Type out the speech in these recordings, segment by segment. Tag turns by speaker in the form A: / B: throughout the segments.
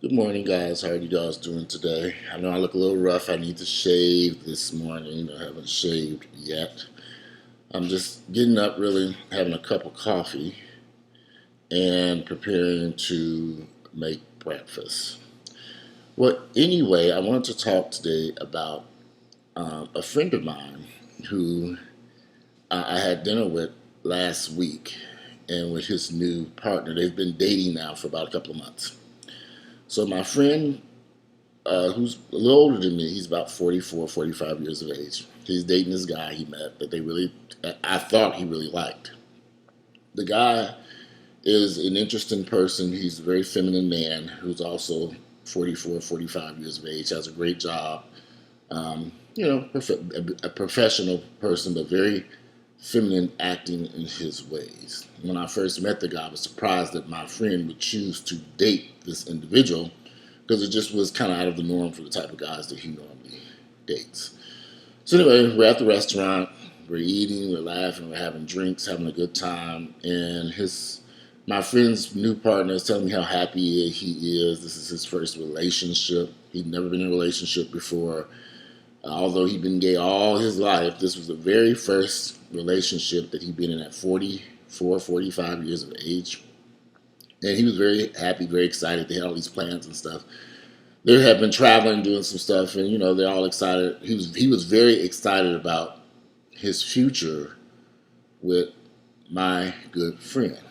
A: Good morning, guys. How are you guys doing today? I know I look a little rough. I need to shave this morning. I haven't shaved yet. I'm just getting up, really having a cup of coffee and preparing to make breakfast. Well, anyway, I wanted to talk today about a friend of mine who I had dinner with last week and with his new partner. They've been dating now for about a couple of months. So my friend who's a little older than me. He's about 44, 45 years of age. He's dating this guy he met that I thought he really liked. The guy is an interesting person. He's a very feminine man who's also 44, 45 years of age, has a great job. A professional person, but very feminine acting in his ways. When I first met the guy, I was surprised that my friend would choose to date this individual because it just was kind of out of the norm for the type of guys that he normally dates. So anyway, we're at the restaurant, we're eating, we're laughing, we're having drinks, having a good time, and my friend's new partner is telling me how happy he is. This is his first relationship. He'd never been in a relationship before. Although he'd been gay all his life, this was the very first relationship that he'd been in at 44, 45 years of age. And he was very happy, very excited. They had all these plans and stuff. They had been traveling, doing some stuff, and they're all excited. He was very excited about his future with my good friend.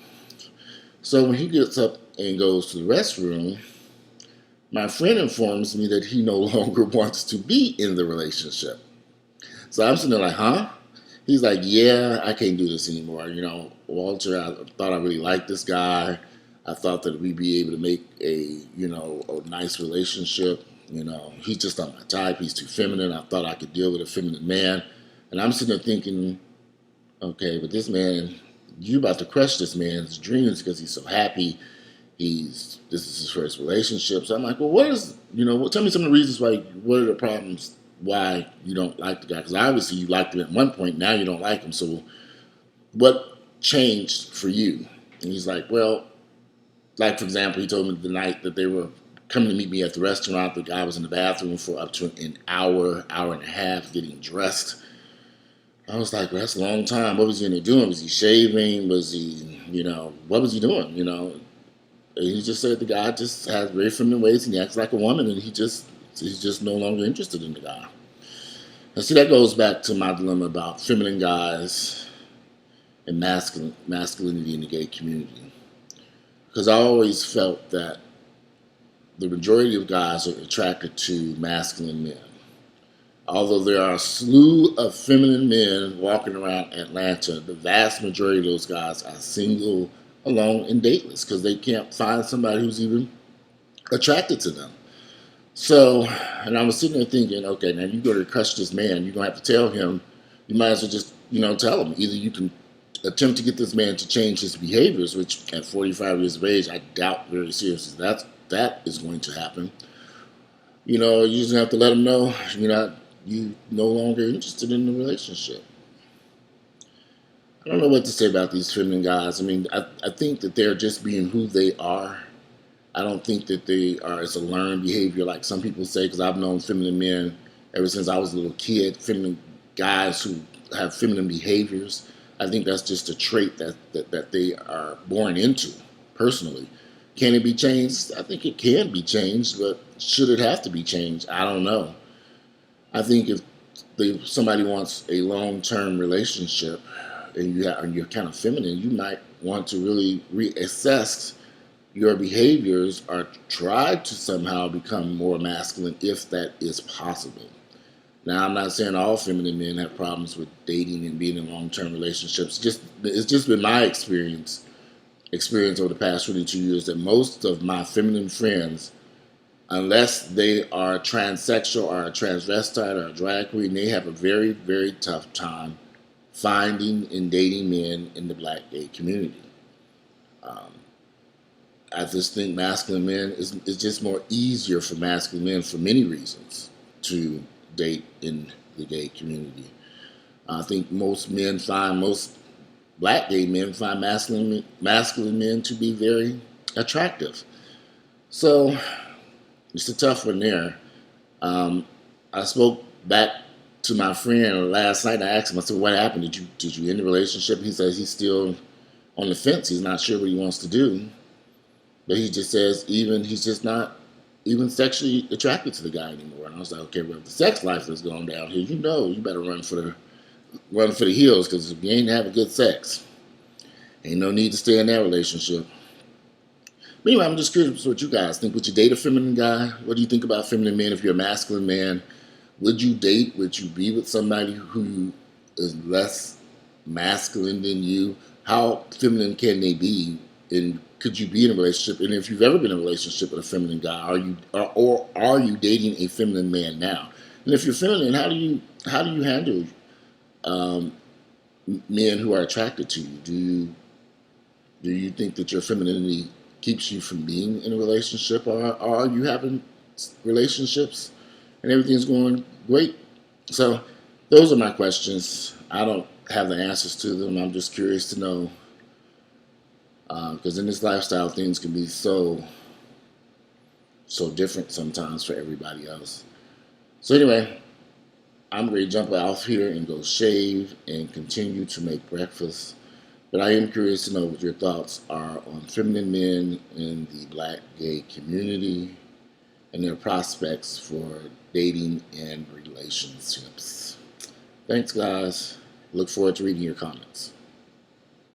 A: So when he gets up and goes to the restroom, my friend informs me that he no longer wants to be in the relationship. So I'm sitting there like, huh? He's like, yeah, I can't do this anymore. Walter, I thought I really liked this guy. I thought that we'd be able to make a nice relationship. He's just not my type. He's too feminine. I thought I could deal with a feminine man. And I'm sitting there thinking, okay, but this man, you about to crush this man's dreams because he's so happy. This is his first relationship. So I'm like, well, tell me some of the reasons what are the problems why you don't like the guy? Because obviously you liked him at one point. Now you don't like him. So what changed for you? And he's like, well, like, for example, he told me the night that they were coming to meet me at the restaurant, the guy was in the bathroom for up to an hour, hour and a half getting dressed. I was like, well, that's a long time. What was he doing? Was he shaving? Was he, what was he doing? And he just said the guy just has very feminine ways and he acts like a woman and he's just no longer interested in the guy. And see, that goes back to my dilemma about feminine guys and masculinity in the gay community. Because I always felt that the majority of guys are attracted to masculine men. Although there are a slew of feminine men walking around Atlanta, the vast majority of those guys are single, alone, and dateless because they can't find somebody who's even attracted to them. So, and I was sitting there thinking, okay, now you go to crush this man, you're going to have to tell him, you might as well just, tell him. Either you can attempt to get this man to change his behaviors, which at 45 years of age, I doubt very seriously that is going to happen. You just have to let him know you no longer interested in the relationship. I don't know what to say about these feminine guys. I mean, I think that they're just being who they are. I don't think that they are, it's a learned behavior like some people say, because I've known feminine men ever since I was a little kid, feminine guys who have feminine behaviors. I think that's just a trait that they are born into, personally. Can it be changed? I think it can be changed, but should it have to be changed? I don't know. I think if somebody wants a long-term relationship and you're kind of feminine, you might want to really reassess your behaviors or try to somehow become more masculine if that is possible. Now, I'm not saying all feminine men have problems with dating and being in long-term relationships. It's just been my experience over the past 22 years that most of my feminine friends, unless they are transsexual or a transvestite or a drag queen, they have a very, very tough time finding and dating men in the black gay community. I just think masculine men is just more easier for masculine men for many reasons to date in the gay community. I think most black gay men find masculine men to be very attractive. So It's a tough one there. Um, I spoke back to my friend last night. I asked him, I said, "What happened? Did you end the relationship?" He says he's still on the fence. He's not sure what he wants to do, but he just says he's just not even sexually attracted to the guy anymore. And I was like, okay, well, if the sex life has gone down here, you better run for the hills, because if you ain't having good sex, ain't no need to stay in that relationship. But anyway, I'm just curious what you guys think. Would you date a feminine guy? What do you think about feminine men? If you're a masculine man, would you be with somebody who is less masculine than you? How feminine can they be? And could you be in a relationship? And if you've ever been in a relationship with a feminine guy, or are you dating a feminine man now? And if you're feminine, how do you handle um, men who are attracted to you? Do you think that your femininity keeps you from being in a relationship, or are you having relationships and everything's going great? So those are my questions. I don't have the answers to them. I'm just curious to know, because in this lifestyle, things can be so different sometimes for everybody else. So anyway, I'm ready to jump off here and go shave and continue to make breakfast. But I am curious to know what your thoughts are on feminine men in the black gay community and their prospects for dating and relationships. Thanks, guys. Look forward to reading your comments.